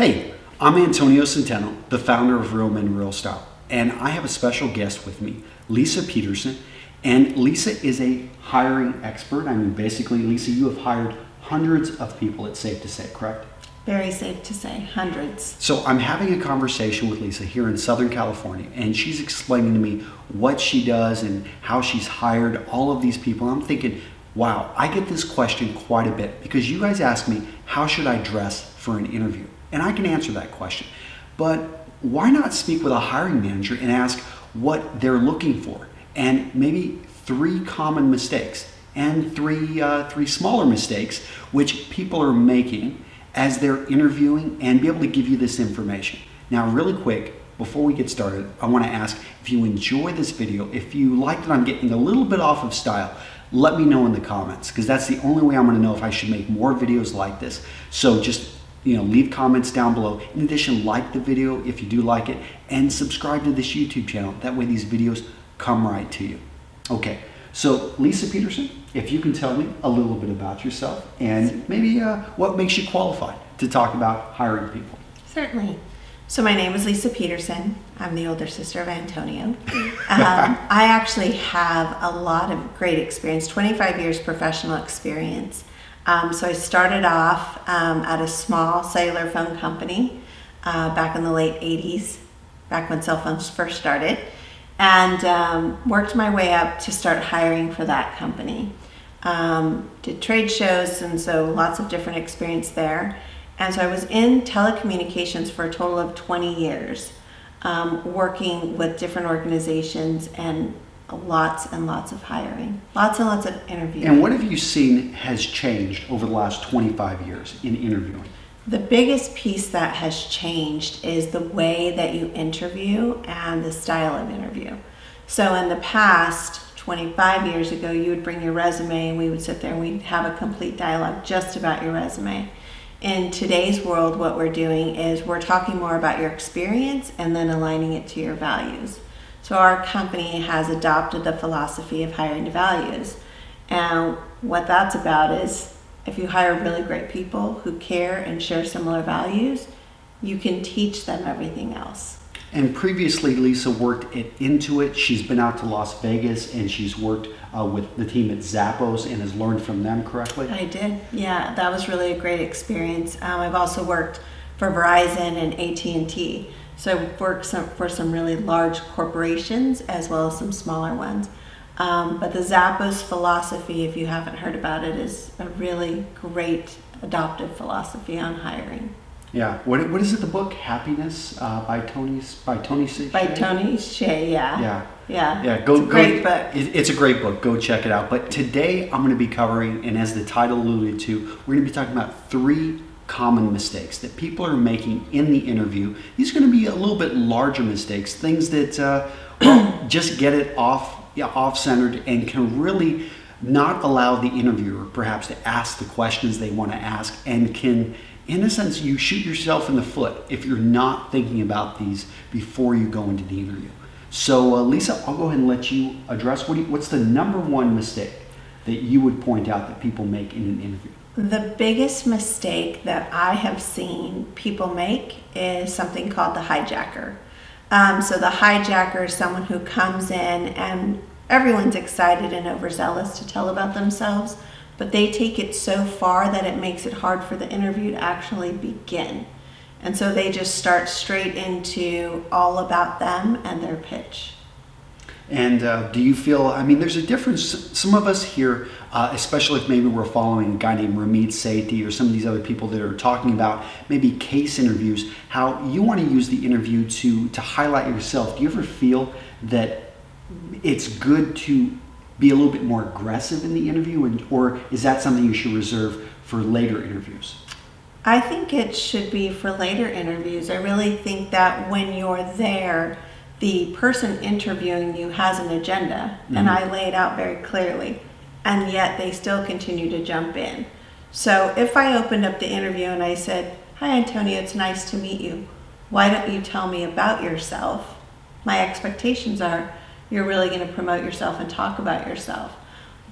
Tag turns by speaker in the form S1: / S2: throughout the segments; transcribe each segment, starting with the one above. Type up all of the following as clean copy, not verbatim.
S1: Hey, I'm Antonio Centeno, the founder of Real Men Real Style, and I have a special guest with me, Lisa Peterson. And Lisa is a hiring expert. I mean, basically, Lisa, you have hired hundreds of people, it's safe to say, correct?
S2: Very safe to say, hundreds.
S1: So I'm having a conversation with Lisa here in Southern California, and she's explaining to me what she does and how she's hired all of these people. And I'm thinking, wow, I get this question quite a bit because you guys ask me, how should I dress for an interview? And I can answer that question. But why not speak with a hiring manager and ask what they're looking for? And maybe 3 common mistakes and three smaller mistakes which people are making as they're interviewing, and be able to give you this information. Now, really quick, before we get started, I want to ask if you enjoy this video, if you like that I'm getting a little bit off of style, let me know in the comments, because that's the only way I'm going to know if I should make more videos like this. So just leave comments down below. In addition, like the video if you do like it, and subscribe to this YouTube channel. That way these videos come right to you. Okay, so Lisa Peterson, if you can tell me a little bit about yourself and maybe what makes you qualified to talk about hiring people.
S2: Certainly. So my name is Lisa Peterson. I'm the older sister of Antonio. I actually have a lot of great experience, 25 years professional experience. So I started off at a small cellular phone company back in the late 80s, back when cell phones first started, and worked my way up to start hiring for that company. Did trade shows, and so lots of different experience there. And so I was in telecommunications for a total of 20 years, working with different organizations and lots and lots of hiring, lots and lots of interviewing.
S1: And what have you seen has changed over the last 25 years in interviewing?
S2: The biggest piece that has changed is the way that you interview and the style of interview. So in the past, 25 years ago, you would bring your resume and we would sit there and we'd have a complete dialogue just about your resume. In today's world, what we're doing is we're talking more about your experience and then aligning it to your values. So our company has adopted the philosophy of hiring to values. And what that's about is if you hire really great people who care and share similar values, you can teach them everything else.
S1: And previously, Lisa worked at Intuit. She's been out to Las Vegas and she's worked with the team at Zappos and has learned from them, correctly?
S2: I did, yeah. That was really a great experience. I've also worked for Verizon and AT&T. So I've worked for some really large corporations as well as some smaller ones. But the Zappos philosophy, if you haven't heard about it, is a really great adoptive philosophy on hiring.
S1: Yeah. What is it? The book Happiness by Tony Shea?
S2: By Tony Shea, yeah.
S1: Yeah.
S2: It's a great book.
S1: It's a great book. Go check it out. But today I'm going to be covering, and as the title alluded to, we're going to be talking about 3 common mistakes that people are making in the interview. These are going to be a little bit larger mistakes, things that just get it off-centered and can really not allow the interviewer perhaps to ask the questions they want to ask, and can, in a sense, you shoot yourself in the foot if you're not thinking about these before you go into the interview. So Lisa, I'll go ahead and let you address what's the number 1 mistake that you would point out that people make in an interview?
S2: The biggest mistake that I have seen people make is something called the hijacker. So the hijacker is someone who comes in and everyone's excited and overzealous to tell about themselves, but they take it so far that it makes it hard for the interview to actually begin. And so they just start straight into all about them and their pitch.
S1: And do you feel, there's a difference. Some of us here, especially if maybe we're following a guy named Ramit Sethi or some of these other people that are talking about maybe case interviews, how you want to use the interview to highlight yourself. Do you ever feel that it's good to be a little bit more aggressive in the interview, or is that something you should reserve for later interviews?
S2: I think it should be for later interviews. I really think that when you're there, the person interviewing you has an agenda, and I lay it out very clearly, and yet they still continue to jump in. So if I opened up the interview and I said, "Hi Antonio, it's nice to meet you. Why don't you tell me about yourself?" My expectations are you're really going to promote yourself and talk about yourself.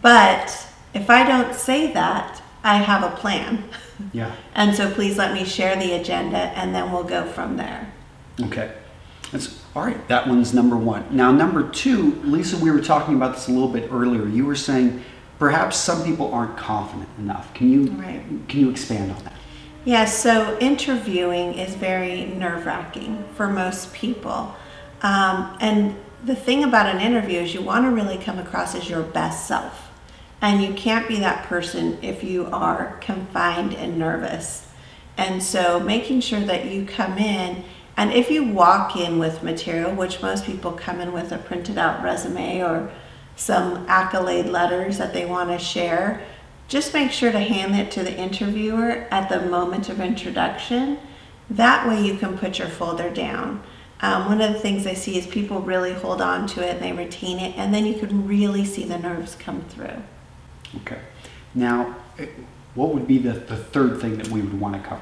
S2: But if I don't say that, I have a plan.
S1: Yeah.
S2: And so please let me share the agenda, and then we'll go from there.
S1: Okay. That's all right. That one's number one. Now, number two, Lisa, we were talking about this a little bit earlier. You were saying perhaps some people aren't confident enough. Can you expand on that?
S2: Yeah, so interviewing is very nerve-wracking for most people. And the thing about an interview is you want to really come across as your best self. And you can't be that person if you are confined and nervous. And so making sure that you come in, and if you walk in with material, which most people come in with a printed out resume or some accolade letters that they want to share, just make sure to hand it to the interviewer at the moment of introduction. That way you can put your folder down. One of the things I see is people really hold on to it and they retain it, and then you can really see the nerves come through.
S1: Okay. Now, what would be the third thing that we would want to cover?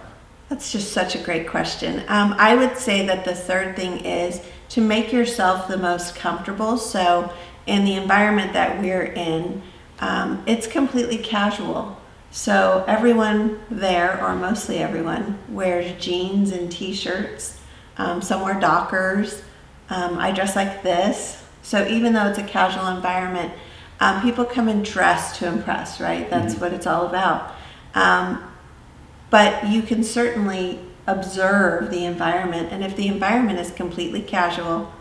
S2: That's just such a great question. I would say that the third thing is to make yourself the most comfortable. So in the environment that we're in, it's completely casual. So everyone there, or mostly everyone, wears jeans and t-shirts. Some wear Dockers. I dress like this. So even though it's a casual environment, people come in dressed to impress, right? That's what it's all about. But you can certainly observe the environment, and if the environment is completely casual,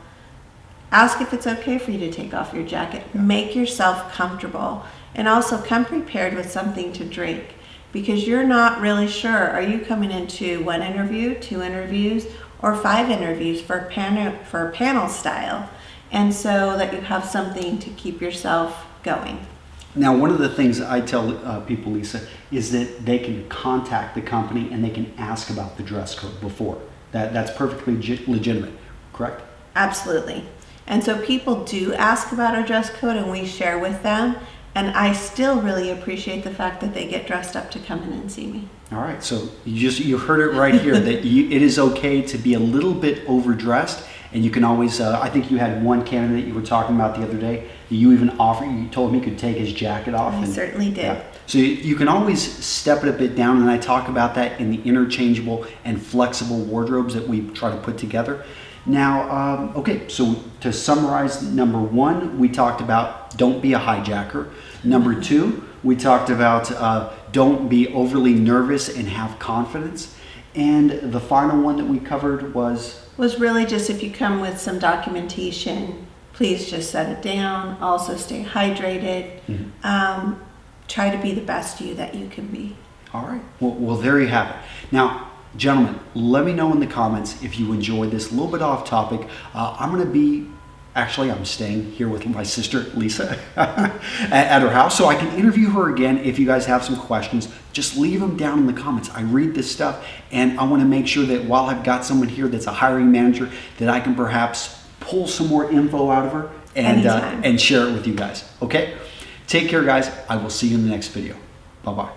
S2: ask if it's okay for you to take off your jacket. Make yourself comfortable, and also come prepared with something to drink, because you're not really sure, are you coming into one interview, 2 interviews, or 5 interviews for panel style, and so that you have something to keep yourself going.
S1: Now, one of the things I tell people, Lisa, is that they can contact the company and they can ask about the dress code before. That's perfectly legitimate, correct?
S2: Absolutely. And so people do ask about our dress code, and we share with them. And I still really appreciate the fact that they get dressed up to come in and see me. All
S1: right. So you heard it right here that it is okay to be a little bit overdressed. And you can always, I think you had one candidate you were talking about the other day. You even you told him he could take his jacket off.
S2: I certainly did.
S1: Yeah. So you can always step it a bit down, and I talk about that in the interchangeable and flexible wardrobes that we try to put together. Now, okay, so to summarize, number 1, we talked about don't be a hijacker. Number 2, we talked about don't be overly nervous and have confidence. And the final one that we covered was
S2: really just, if you come with some documentation, please just set it down. Also stay hydrated. Try to be the best you that you can be.
S1: All right. Well, there you have it. Now, gentlemen, let me know in the comments if you enjoyed this. A little bit off topic. I'm staying here with my sister, Lisa, at her house, so I can interview her again. If you guys have some questions, just leave them down in the comments. I read this stuff, and I want to make sure that while I've got someone here that's a hiring manager, that I can perhaps pull some more info out of her and share it with you guys. Okay? Take care, guys. I will see you in the next video. Bye-bye.